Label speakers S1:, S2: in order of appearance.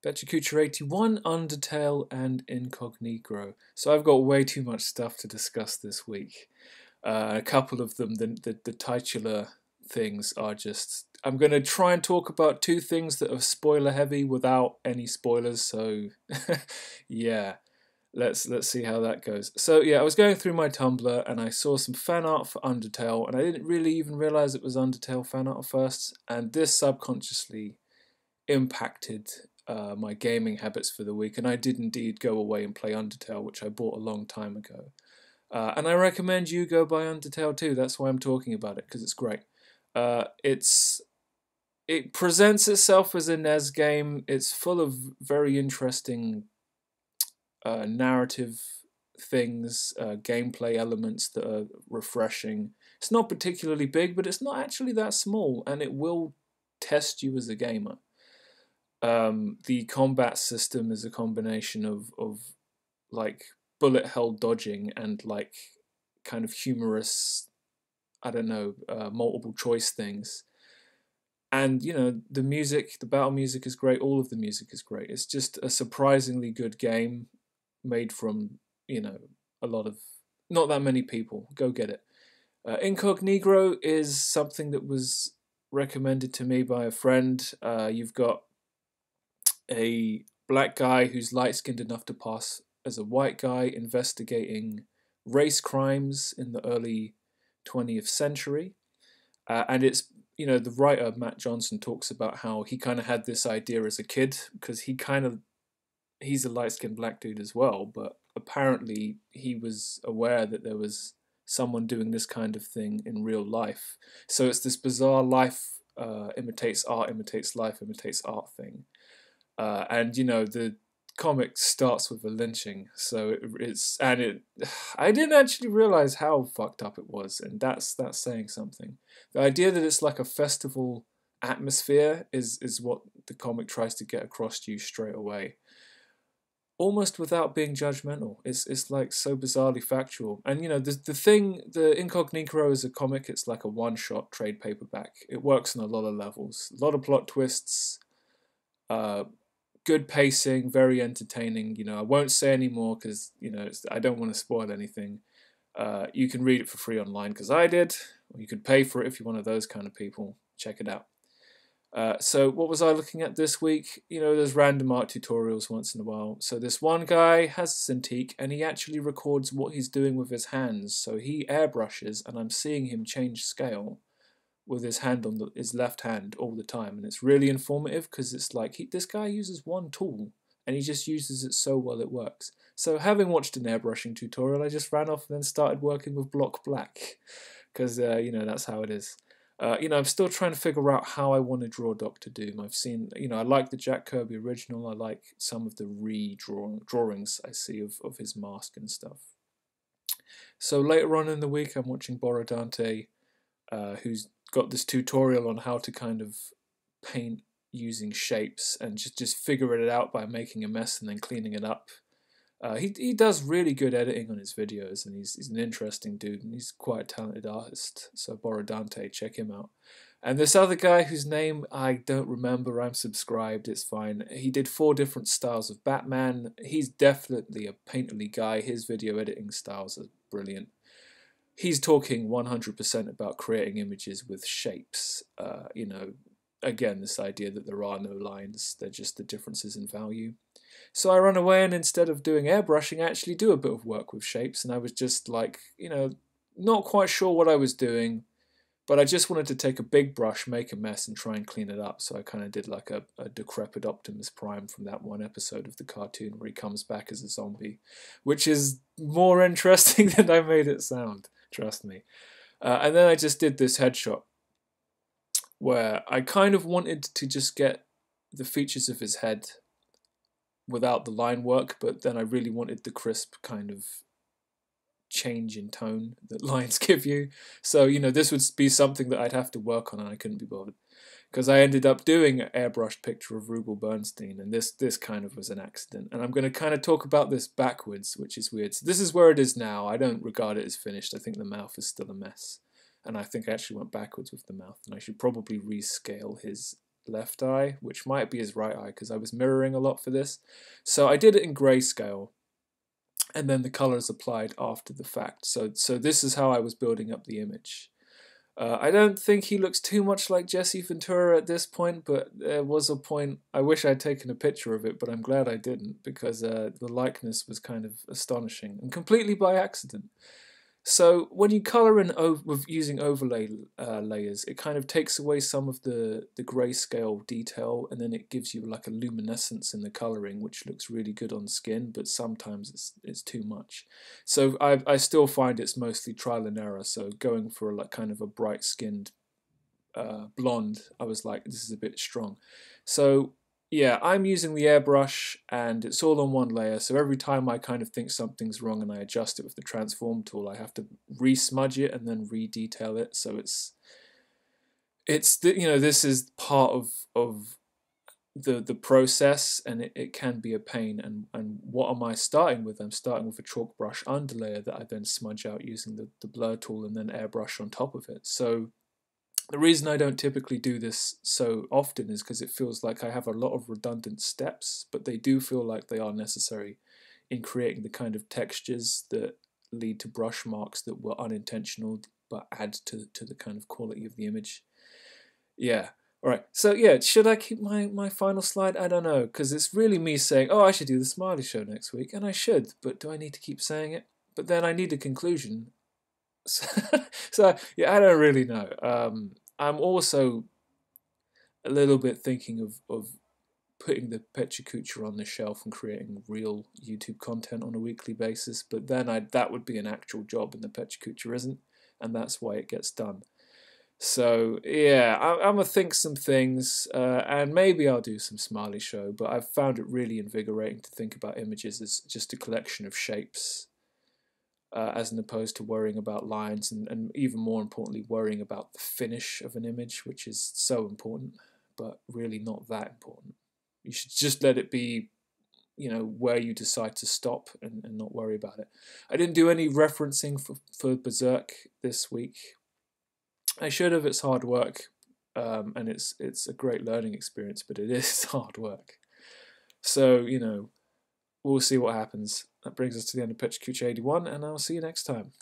S1: Pecha Kucha 81, Undertale, and Incognegro. So I've got way too much stuff to discuss this week. A couple of them, the titular things are just. I'm going to try and talk about two things that are spoiler heavy without any spoilers. So, yeah, let's see how that goes. So yeah, I was going through my Tumblr and I saw some fan art for Undertale, and I didn't really even realize it was Undertale fan art at first, and this subconsciously impacted my gaming habits for the week, and I did indeed go away and play Undertale, which I bought a long time ago. And I recommend you go buy Undertale too. That's why I'm talking about it, because it's great. It's it presents itself as a NES game. It's full of very interesting narrative things, gameplay elements that are refreshing. It's not particularly big, but it's not actually that small, and it will test you as a gamer. The combat system is a combination of like bullet hell dodging and like kind of humorous, I don't know, multiple choice things. And you know, the music, the battle music is great. All of the music is great. It's just a surprisingly good game made from, you know, a lot of not that many people. Go get it. Incognegro is something that was recommended to me by a friend. You've got a black guy who's light skinned enough to pass as a white guy investigating race crimes in the early 20th century. And it's, you know, the writer Matt Johnson talks about how he kind of had this idea as a kid because he's a light skinned black dude as well, but apparently he was aware that there was someone doing this kind of thing in real life. So it's this bizarre life imitates art, imitates life, imitates art thing. And you know, the comic starts with a lynching, so it's and it. I didn't actually realize how fucked up it was, and that's saying something. The idea that it's like a festival atmosphere is what the comic tries to get across to you straight away, almost without being judgmental. It's like so bizarrely factual. And you know, the Incognito is a comic. It's like a one shot trade paperback. It works on a lot of levels, a lot of plot twists. Uh, Good pacing, very entertaining. You know, I won't say any more because you know I don't want to spoil anything. You can read it for free online because I did, or you could pay for it if you're one of those kind of people. Check it out. So what was I looking at this week? You know, there's random art tutorials once in a while. So this one guy has a Cintiq and he actually records what he's doing with his hands. So he airbrushes and I'm seeing him change scale with his hand on his left hand all the time, and it's really informative because it's like this guy uses one tool and he just uses it so well it works. So having watched an airbrushing tutorial, I just ran off and then started working with block black because you know that's how it is. You know, I'm still trying to figure out how I want to draw Doctor Doom. I've seen, you know, I like the Jack Kirby original. I like some of the drawings I see of his mask and stuff. So later on in the week, I'm watching Borodante, who's got this tutorial on how to kind of paint using shapes and just figure it out by making a mess and then cleaning it up. He does really good editing on his videos, and he's an interesting dude, and he's quite a talented artist. So Borodante, check him out. And this other guy whose name I don't remember, I'm subscribed, it's fine. He did 4 different styles of Batman. He's definitely a painterly guy. His video editing styles are brilliant. He's talking 100% about creating images with shapes. You know, again, this idea that there are no lines, they're just the differences in value. So I run away and instead of doing airbrushing, I actually do a bit of work with shapes, and I was just like, you know, not quite sure what I was doing, but I just wanted to take a big brush, make a mess, and try and clean it up. So I kind of did like a decrepit Optimus Prime from that one episode of the cartoon where he comes back as a zombie, which is more interesting than I made it sound, trust me. And then I just did this headshot where I kind of wanted to just get the features of his head without the line work, but then I really wanted the crisp kind of change in tone that lines give you. So, you know, this would be something that I'd have to work on, and I couldn't be bothered. Because I ended up doing an airbrushed picture of Rubel Bernstein, and this kind of was an accident. And I'm going to kind of talk about this backwards, which is weird. So this is where it is now. I don't regard it as finished. I think the mouth is still a mess. And I think I actually went backwards with the mouth, and I should probably rescale his left eye, which might be his right eye because I was mirroring a lot for this. So I did it in grayscale, and then the color is applied after the fact. So this is how I was building up the image. I don't think he looks too much like Jesse Ventura at this point, but there was a point, I wish I'd taken a picture of it, but I'm glad I didn't, because the likeness was kind of astonishing, and completely by accident. So when you color in with using overlay layers, it kind of takes away some of the grayscale detail, and then it gives you like a luminescence in the coloring, which looks really good on skin, but sometimes it's too much. So I still find it's mostly trial and error. So going for like kind of a bright skinned blonde, I was like, this is a bit strong. So yeah, I'm using the airbrush, and it's all on one layer, so every time I kind of think something's wrong and I adjust it with the transform tool, I have to re-smudge it and then re-detail it. So it's this is part of the process, and it can be a pain. And what am I starting with? I'm starting with a chalk brush underlayer that I then smudge out using the blur tool, and then airbrush on top of it. So the reason I don't typically do this so often is because it feels like I have a lot of redundant steps, but they do feel like they are necessary in creating the kind of textures that lead to brush marks that were unintentional but add to the kind of quality of the image. Yeah. All right. So yeah, should I keep my final slide? I don't know, because it's really me saying, oh, I should do the Smiley Show next week, and I should, but do I need to keep saying it? But then I need a conclusion. So yeah, I don't really know. I'm also a little bit thinking of putting the Pecha Kucha on the shelf and creating real YouTube content on a weekly basis, but then that would be an actual job, and the Pecha Kucha isn't, and that's why it gets done. So yeah, I'm gonna think some things, and maybe I'll do some Smiley Show, but I've found it really invigorating to think about images as just a collection of shapes, as opposed to worrying about lines, and even more importantly, worrying about the finish of an image, which is so important, but really not that important. You should just let it be, where you decide to stop, and not worry about it. I didn't do any referencing for Berserk this week. I should have. It's hard work, and it's a great learning experience, but it is hard work. So, we'll see what happens. That brings us to the end of Pecha Kucha 81, and I'll see you next time.